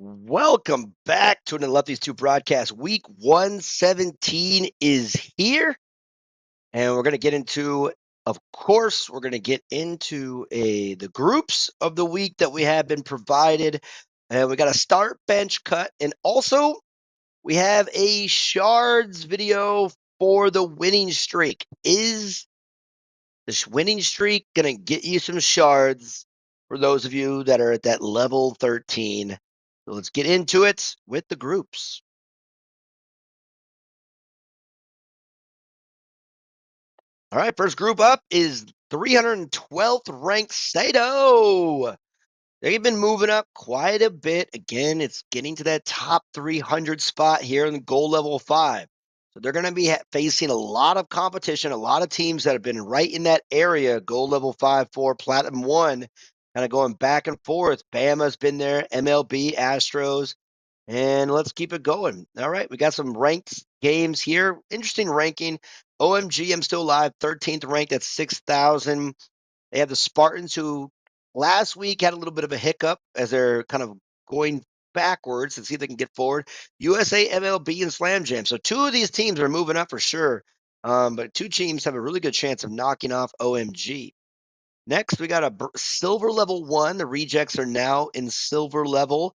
Welcome back to another Lefties 2 broadcast. Week 117 is here, and we're going to get into, of course, we're going to get into the groups of the week that we have been provided. And we got a start bench cut, and also we have a shards video for the winning streak. Is this winning streak going to get you some shards for those of you that are at that level 13? So let's get into it with the groups. All right, first group up is 312th ranked Sato. They've been moving up quite a bit. Again, it's getting to that top 300 spot here in the gold level 5. So they're going to be facing a lot of competition, a lot of teams that have been right in that area, gold level 5, 4, platinum 1, kind of going back and forth. Bama's been there, MLB, Astros, and let's keep it going. All right, we got some ranked games here. Interesting ranking. OMG, I'm still alive, 13th ranked at 6,000. They have the Spartans, who last week had a little bit of a hiccup as they're kind of going backwards and see if they can get forward. USA, MLB, and Slam Jam. So two of these teams are moving up for sure. But two teams have a really good chance of knocking off OMG. Next, we got a silver level 1. The rejects are now in silver level.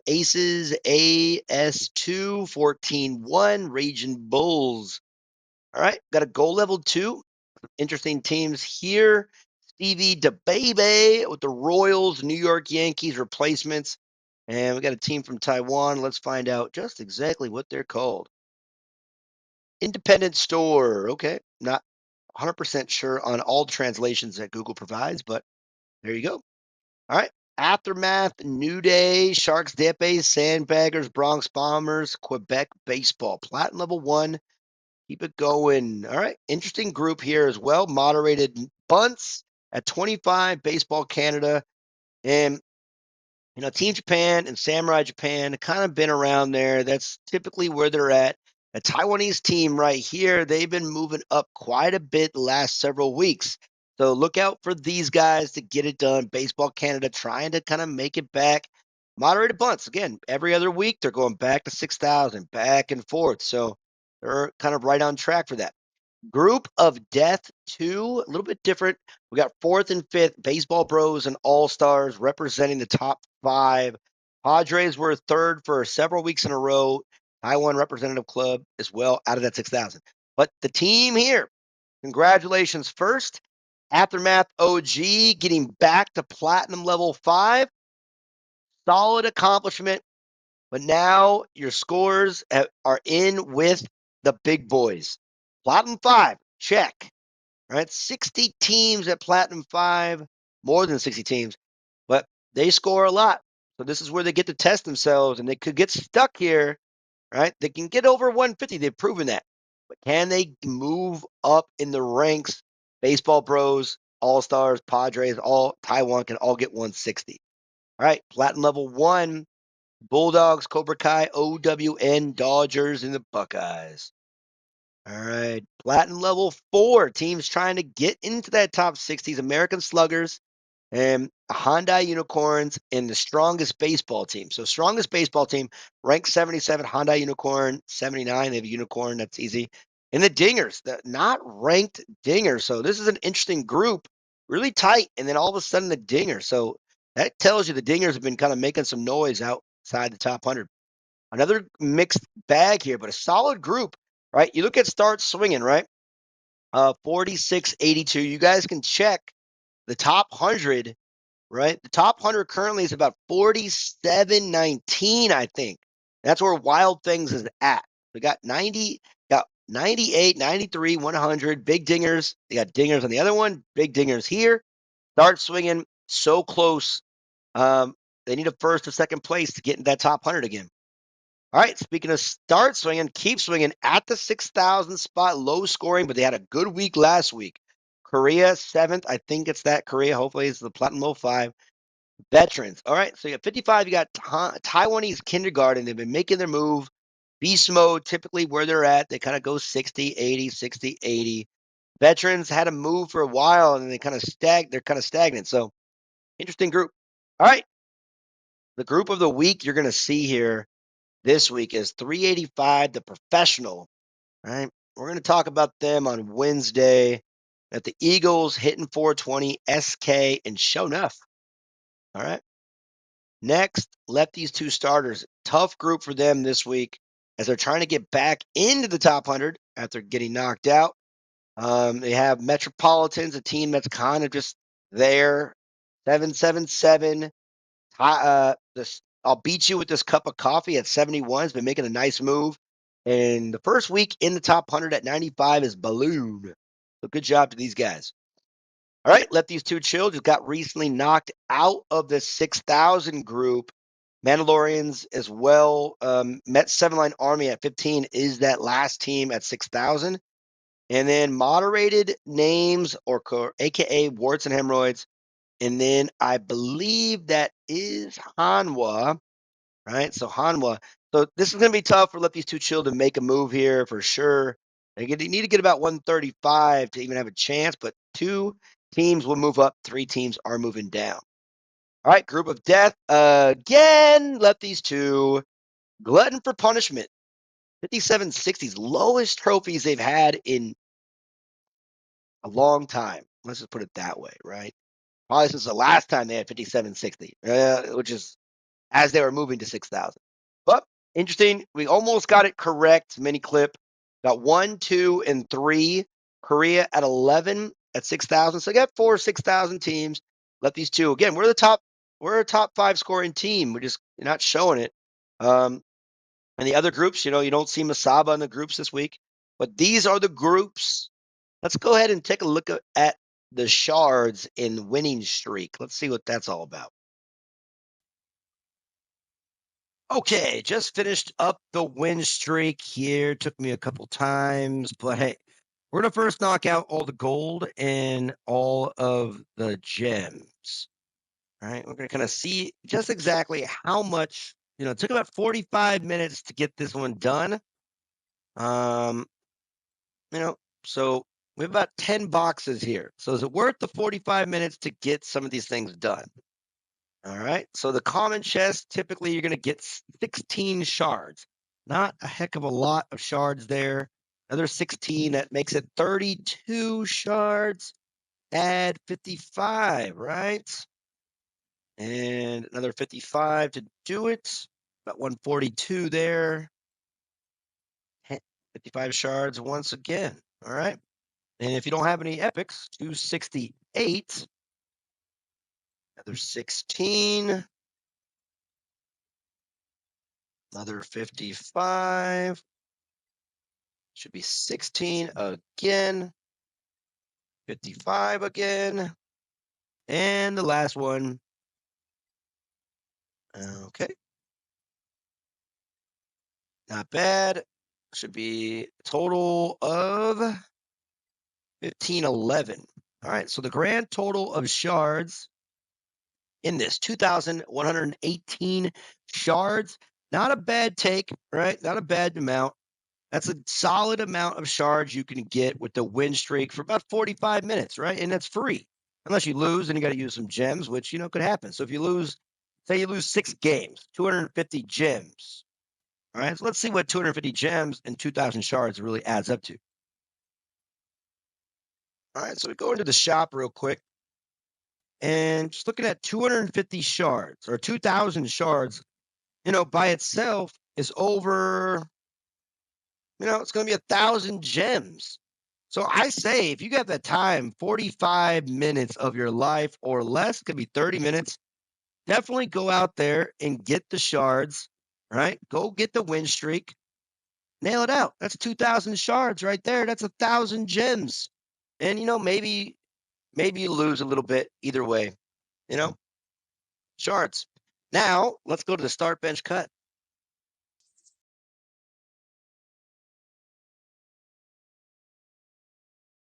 Aces, AS2, 14-1, Raging Bulls. All right, got a gold level 2. Interesting teams here. Stevie DeBaby with the Royals, New York Yankees replacements. And we got a team from Taiwan. Let's find out just exactly what they're called. Independent store. Okay. Not 100% sure on all translations that Google provides, but there you go. All right. Aftermath, New Day, Sharks, Depes, Sandbaggers, Bronx Bombers, Quebec Baseball. Platinum level 1. Keep it going. All right. Interesting group here as well. Moderated bunts at 25, Baseball Canada. And, Team Japan and Samurai Japan kind of been around there. That's typically where they're at. A Taiwanese team right here, they've been moving up quite a bit the last several weeks. So look out for these guys to get it done. Baseball Canada trying to kind of make it back. Moderated bunts. Again, every other week, they're going back to 6,000, back and forth. So they're kind of right on track for that. Group of Death 2, a little bit different. We got fourth and fifth, Baseball Bros and All Stars representing the top 5. Padres were third for several weeks in a row. Taiwan Representative Club as well out of that 6,000. But the team here, congratulations first. Aftermath OG getting back to platinum level 5. Solid accomplishment. But now your scores are in with the big boys. Platinum 5, check. Right? 60 teams at Platinum 5, more than 60 teams, but they score a lot. So this is where they get to test themselves, and they could get stuck here, right? They can get over 150. They've proven that. But can they move up in the ranks? Baseball Bros, All Stars, Padres, all Taiwan can all get 160. All right, Platinum level 1, Bulldogs, Cobra Kai, OWN, Dodgers, and the Buckeyes. All right. Platinum level 4. Teams trying to get into that top 60s. American Sluggers and Hyundai Unicorns and the strongest baseball team. So strongest baseball team, ranked 77, Hyundai Unicorn, 79. They have a unicorn. That's easy. And the Dingers, the not ranked Dingers. So this is an interesting group, really tight. And then all of a sudden the Dingers. So that tells you the Dingers have been kind of making some noise outside the top 100. Another mixed bag here, but a solid group, right? You look at Start Swinging, right? 4682. You guys can check the top 100, right? The top 100 currently is about 4719, I think. That's where Wild Things is at. We got 90, got 98, 93, 100, big dingers. They got dingers on the other one, big dingers here. Start Swinging, so close. They need a first or second place to get in that top 100 again. All right, speaking of Start Swinging, keep swinging at the 6,000 spot, low scoring, but they had a good week last week. Korea, 7th. I think it's that Korea. Hopefully, it's the Platinum Low 5. Veterans. All right, so you got 55. You got Taiwanese Kindergarten. They've been making their move. Beast mode, typically where they're at. They kind of go 60, 80, 60, 80. Veterans had a move for a while, and they're kind of stagnant. So, interesting group. All right, The group of the week you're going to see here this week is 385, the professional, right? We're going to talk about them on Wednesday at the Eagles hitting 420, SK, and Show Enough. All right. Next, left these two starters. Tough group for them this week as they're trying to get back into the top 100 after getting knocked out. They have Metropolitans, a team that's kind of just there. 777. I'll beat you with this cup of coffee at 71. Has been making a nice move. And the first week in the top 100 at 95 is Balloon. So good job to these guys. All right, let these two chill. Just got recently knocked out of the 6,000 group. Mandalorians as well. Met Seven Line Army at 15 is that last team at 6,000. And then moderated names or AKA warts and hemorrhoids. And then I believe that is Hanwha, right? So Hanwha. So this is going to be tough for let these two chill to make a move here for sure. They need to get about 135 to even have a chance, but two teams will move up. Three teams are moving down. All right, group of death. Again, let these two. Glutton for punishment. 5760s, lowest trophies they've had in a long time. Let's just put it that way, right? Probably since the last time they had 5760, which is as they were moving to 6,000. But interesting. We almost got it correct. Mini clip. Got 1, 2, and 3. Korea at 11 at 6,000. So I got 4 6,000 teams. Let these two again. We're the top. We're a top 5 scoring team. We're just not showing it. And the other groups, you don't see Masaba in the groups this week. But these are the groups. Let's go ahead and take a look at the shards in winning streak. Let's see what that's all about. Okay, just finished up the win streak here. Took me a couple times, but hey, we're gonna first knock out all the gold and all of the gems. All right, we're gonna kind of see just exactly how much. It took about 45 minutes to get this one done. Um, you know, so we have about 10 boxes here. So is it worth the 45 minutes to get some of these things done? All right. So the common chest, typically you're going to get 16 shards. Not a heck of a lot of shards there. Another 16, that makes it 32 shards. Add 55, right? And another 55 to do it. About 142 there. 55 shards once again. All right. And if you don't have any epics, 268. Another 16. Another 55. Should be 16 again. 55 again. And the last one. Okay. Not bad. Should be a total of 1511. All right. So the grand total of shards in this 2,118 shards. Not a bad take, right? Not a bad amount. That's a solid amount of shards you can get with the win streak for about 45 minutes, right? And that's free. Unless you lose, then you got to use some gems, which could happen. So if you lose, say you lose 6 games, 250 gems. All right, so let's see what 250 gems and 2,000 shards really adds up to. All right, so we go into the shop real quick. And just looking at 250 shards or 2,000 shards, by itself is over, it's going to be 1,000 gems. So I say if you got that time, 45 minutes of your life or less, could be 30 minutes, definitely go out there and get the shards, right? Go get the win streak, nail it out. That's 2,000 shards right there. That's 1,000 gems. And, maybe you lose a little bit either way, you know, shards. Now let's go to the start bench cut.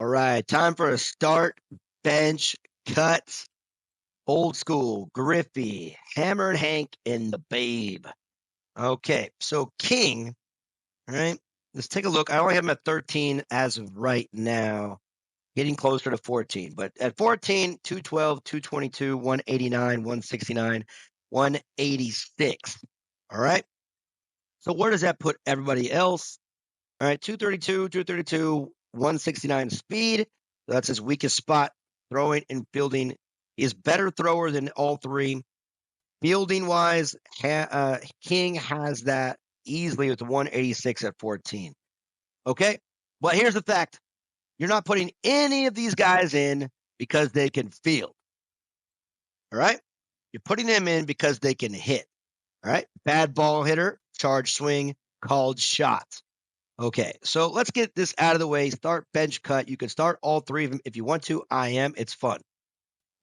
All right, time for a start bench cut. Old school, Griffey, Hammer and Hank, and the Babe. Okay, so King, right? Let's take a look. I only have him at 13 as of right now, getting closer to 14. But at 14, 212, 222, 189, 169. 186. All right. So where does that put everybody else? All right, 232, 169 speed. So that's his weakest spot. Throwing and fielding. He is better thrower than all three. Fielding wise, King has that easily with 186 at 14. Okay. But here's the fact: you're not putting any of these guys in because they can field. All right. You're putting them in because they can hit. All right. Bad ball hitter, charge swing, called shots. Okay, so let's get this out of the way. Start bench cut. You can start all three of them if you want to. I am. It's fun.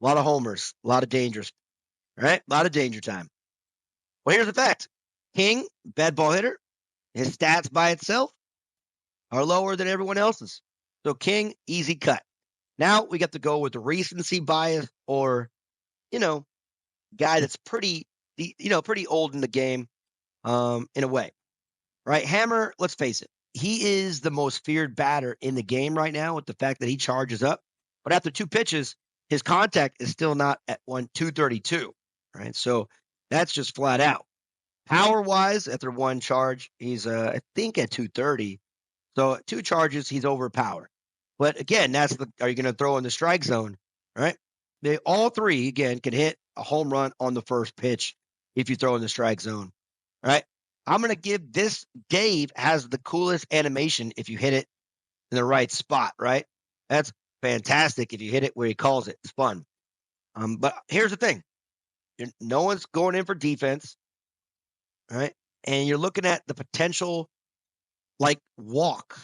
A lot of homers, a lot of dangers. All right, a lot of danger time. Well, here's the fact: King, bad ball hitter. His stats by itself are lower than everyone else's. So King, easy cut. Now we got to go with the recency bias, or you know, guy that's pretty old in the game, in a way. Right? Hammer, let's face it, he is the most feared batter in the game right now with the fact that he charges up. But after two pitches, his contact is still not at 232. Right. So that's just flat out. Power wise, after one charge, he's I think at 230. So two charges, he's overpowered. But again, are you going to throw in the strike zone? Right. They all three again can hit a home run on the first pitch if you throw in the strike zone. All right. I'm going to give this. Dave has the coolest animation if you hit it in the right spot, right? That's fantastic if you hit it where he calls it. It's fun. But here's the thing: no one's going in for defense, right? And you're looking at the potential, like walk.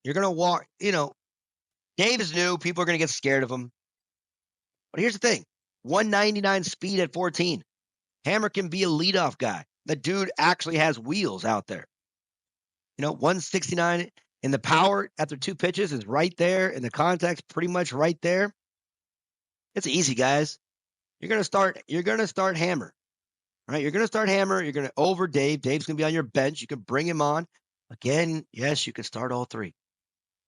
You're going to walk. Dave is new. People are going to get scared of him. But here's the thing: 199 speed at 14. Hammer can be a leadoff guy. The dude actually has wheels out there. 169, and the power after two pitches is right there, and the contact's pretty much right there. It's easy, guys. You're gonna start Hammer. Right? You're gonna start Hammer. You're gonna over Dave. Dave's gonna be on your bench. You can bring him on. Again, yes, you can start all three.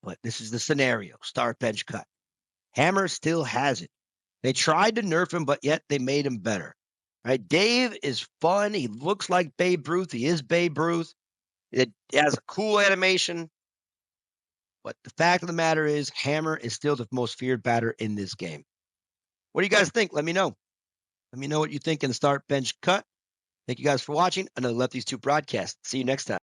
But this is the scenario. Start bench cut. Hammer still has it. They tried to nerf him, but yet they made him better. Right? Dave is fun. He looks like Babe Ruth. He is Babe Ruth. It has a cool animation. But the fact of the matter is, Hammer is still the most feared batter in this game. What do you guys think? Let me know. Let me know what you think in the start bench cut. Thank you guys for watching another Lefties 2 broadcast. See you next time.